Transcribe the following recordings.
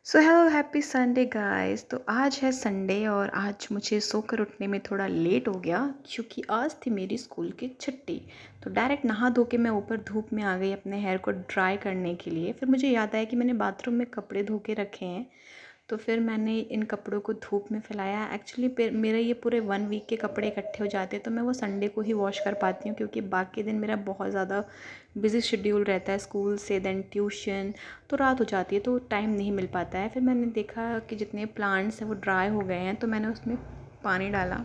So hello happy Sunday guys. तो आज है संडे और आज मुझे सोकर उठने में थोड़ा लेट हो गया क्योंकि आज थी मेरी स्कूल की छुट्टी। तो डायरेक्ट नहा धो के मैं ऊपर धूप में आ गई अपने हेयर को ड्राई करने के लिए। फिर मुझे याद आया कि मैंने बाथरूम में कपड़े धो के रखे हैं, तो फिर मैंने इन कपड़ों को धूप में फैलाया। एक्चुअली मेरे ये पूरे 1 वीक के कपड़े इकट्ठे हो जाते हैं, तो मैं वो संडे को ही वॉश कर पाती हूँ क्योंकि बाकी दिन मेरा बहुत ज़्यादा बिज़ी शेड्यूल रहता है स्कूल से देन ट्यूशन, तो रात हो जाती है तो टाइम नहीं मिल पाता है। फिर मैंने देखा कि जितने प्लांट्स हैं वो ड्राई हो गए हैं, तो मैंने उसमें पानी डाला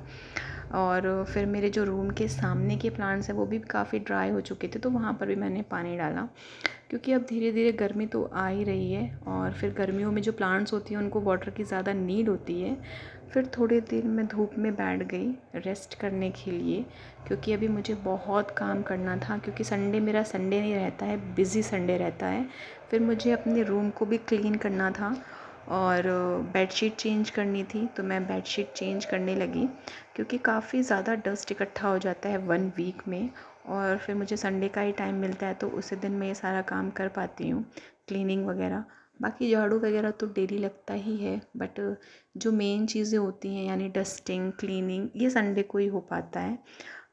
और फिर मेरे जो रूम के सामने के प्लांट्स हैं वो भी काफ़ी ड्राई हो चुके थे, तो वहाँ पर भी मैंने पानी डाला क्योंकि अब धीरे धीरे गर्मी तो आ ही रही है और फिर गर्मियों में जो प्लांट्स होती हैं उनको वाटर की ज़्यादा नीड होती है। फिर थोड़ी देर मैं धूप में बैठ गई रेस्ट करने के लिए क्योंकि अभी मुझे बहुत काम करना था क्योंकि संडे मेरा संडे नहीं रहता है, बिज़ी संडे रहता है। फिर मुझे अपने रूम को भी क्लीन करना था और बेडशीट चेंज करनी थी, तो मैं बेडशीट चेंज करने लगी क्योंकि काफ़ी ज़्यादा डस्ट इकट्ठा हो जाता है 1 वीक में और फिर मुझे संडे का ही टाइम मिलता है, तो उसी दिन मैं ये सारा काम कर पाती हूँ, क्लीनिंग वगैरह। बाकी झाड़ू वगैरह तो डेली लगता ही है, बट जो मेन चीज़ें होती हैं यानी डस्टिंग क्लीनिंग ये संडे को ही हो पाता है।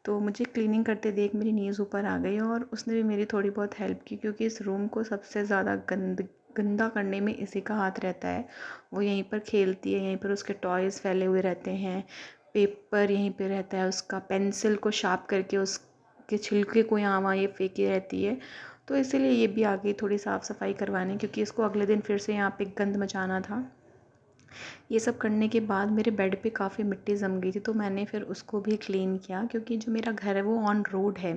तो मुझे क्लीनिंग करते देख मेरी नीज़ ऊपर आ गई और उसने भी मेरी थोड़ी बहुत हेल्प की क्योंकि इस रूम को सबसे ज़्यादा गंदा करने में इसी का हाथ रहता है। वो यहीं पर खेलती है, यहीं पर उसके टॉयज़ फैले हुए रहते हैं, पेपर यहीं पे रहता है उसका, पेंसिल को शार्प करके उसके छिलके को यहाँ वहाँ ये फेंकी रहती है। तो इसीलिए ये भी आ गई थोड़ी साफ़ सफाई करवाने क्योंकि इसको अगले दिन फिर से यहाँ पे गंद मचाना था। ये सब करने के बाद मेरे बेड पे काफ़ी मिट्टी जम गई थी, तो मैंने फिर उसको भी क्लीन किया क्योंकि जो मेरा घर है वो ऑन रोड है,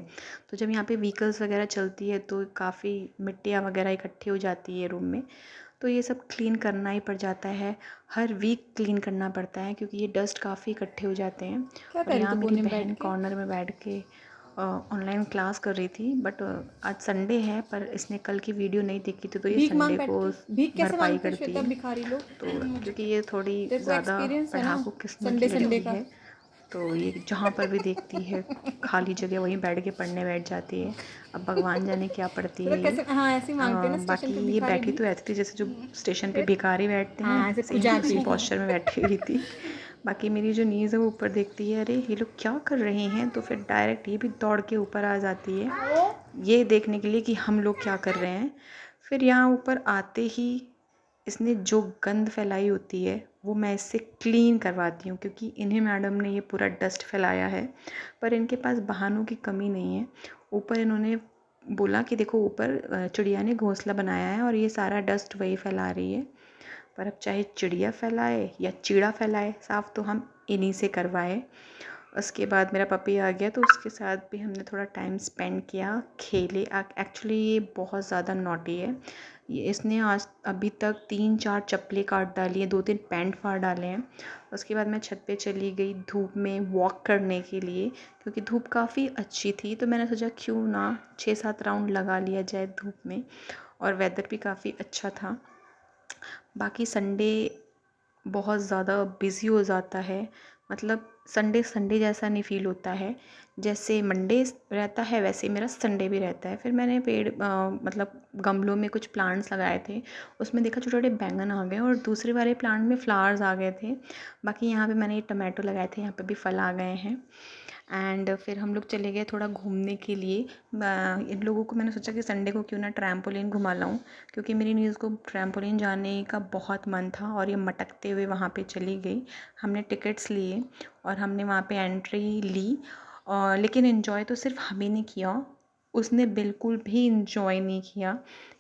तो जब यहाँ पे व्हीकल्स वगैरह चलती है तो काफ़ी मिट्टियाँ वगैरह इकट्ठी हो जाती है रूम में, तो ये सब क्लीन करना ही पड़ जाता है। हर वीक क्लीन करना पड़ता है क्योंकि ये डस्ट काफ़ी इकट्ठे हो जाते हैं। क्या और कर रही यहाँ थी मेरी कोने में बैठ बहन के? कॉर्नर में बैठ के ऑनलाइन क्लास कर रही थी, बट आज संडे है पर इसने कल की वीडियो नहीं देखी थी, तो ये भीख मांग संडे बैठ को के। भीख कैसे भरपाई मांगते हैं करती श्वेता, है। भिखारी लोग? तो क्योंकि ये थोड़ी तेरे को ज़्यादा एक्सपीरियंस है ना पढ़ाकू किस्म की संडे संडे लड़की का। है, तो ये जहाँ पर भी देखती है खाली जगह वहीं बैठ के पढ़ने बैठ जाती है। अब भगवान जाने क्या पढ़ती श्वेता है ये। कैसे, हाँ ऐसे ही मांगते हैं ना स्टेशन बाकी पे ये भिखारी बैठी तो भीख। रहती थी जैसे जो स्टेशन पे भिखारी बैठते हैं, हाँ ऐसे सेम खुजा उसी के। पोस्चर में बैठी हुई थी। बाकी मेरी जो नीज़ है वो ऊपर देखती है, अरे ये लोग क्या कर रहे हैं, तो फिर डायरेक्ट ये भी दौड़ के ऊपर आ जाती है ये देखने के लिए कि हम लोग क्या कर रहे हैं। फिर यहाँ ऊपर आते ही इसने जो गंद फैलाई होती है वो मैं इससे क्लीन करवाती हूँ क्योंकि इन्हें मैडम ने ये पूरा डस्ट फैलाया है, पर इनके पास बहानों की कमी नहीं है। ऊपर इन्होंने बोला कि देखो ऊपर चिड़िया ने घोंसला बनाया है और ये सारा डस्ट वही फैला रही है, पर अब चाहे चिड़िया फैलाए या चीड़ा फैलाए साफ़ तो हम इन्हीं से करवाए। उसके बाद मेरा पपी आ गया तो उसके साथ भी हमने थोड़ा टाइम स्पेंड किया, खेले। एक्चुअली ये बहुत ज़्यादा नॉटी है, ये इसने आज अभी तक 3-4 चप्पलें काट डाली है, 2-3 पैंट फाड़ डाले हैं। उसके बाद मैं छत पे चली गई धूप में वॉक करने के लिए क्योंकि धूप काफ़ी अच्छी थी, तो मैंने सोचा क्यों ना 6-7 राउंड लगा लिया जाए धूप में, और वेदर भी काफ़ी अच्छा था। बाकी संडे बहुत ज़्यादा बिज़ी हो जाता है, मतलब संडे संडे जैसा नहीं फ़ील होता है। जैसे मंडे रहता है वैसे मेरा संडे भी रहता है। फिर मैंने मतलब गमलों में कुछ प्लांट्स लगाए थे, उसमें देखा छोटे छोटे बैंगन आ गए और दूसरे वाले प्लांट में फ्लावर्स आ गए थे। बाकी यहाँ पे मैंने ये टमाटो लगाए थे, यहाँ पे भी फल आ गए हैं। एंड फिर हम लोग चले गए थोड़ा घूमने के लिए। इन लोगों को मैंने सोचा कि संडे को क्यों ना ट्रैम्पोलिन घुमा लाऊं क्योंकि मेरी नीज़ को ट्रैम्पोलिन जाने का बहुत मन था और ये मटकते हुए वहाँ पे चली गई। हमने टिकट्स लिए और हमने वहाँ पे एंट्री ली, और लेकिन इन्जॉय तो सिर्फ हमें नहीं किया, उसने बिल्कुल भी इन्जॉय नहीं किया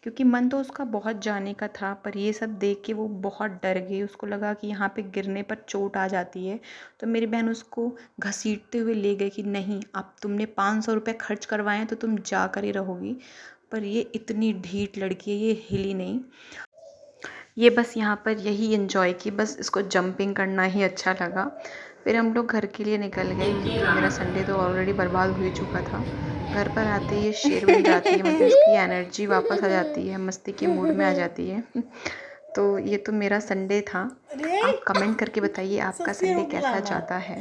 क्योंकि मन तो उसका बहुत जाने का था, पर ये सब देख के वो बहुत डर गई। उसको लगा कि यहाँ पे गिरने पर चोट आ जाती है, तो मेरी बहन उसको घसीटते हुए ले गई कि नहीं, अब तुमने 500 रुपये खर्च करवाए हैं तो तुम जा कर ही रहोगी। पर ये इतनी ढीठ लड़की है, ये हिली नहीं, ये बस यहाँ पर यही इन्जॉय की, बस इसको जंपिंग करना ही अच्छा लगा। फिर हम लोग घर के लिए निकल गए क्योंकि मेरा संडे तो ऑलरेडी बर्बाद हो ही चुका था। घर पर आते ही ये शेर बन जाती है, मतलब इसकी एनर्जी वापस आ जाती है, मस्ती के मूड में आ जाती है। तो ये तो मेरा संडे था। आप कमेंट करके बताइए आपका संडे कैसा जाता है।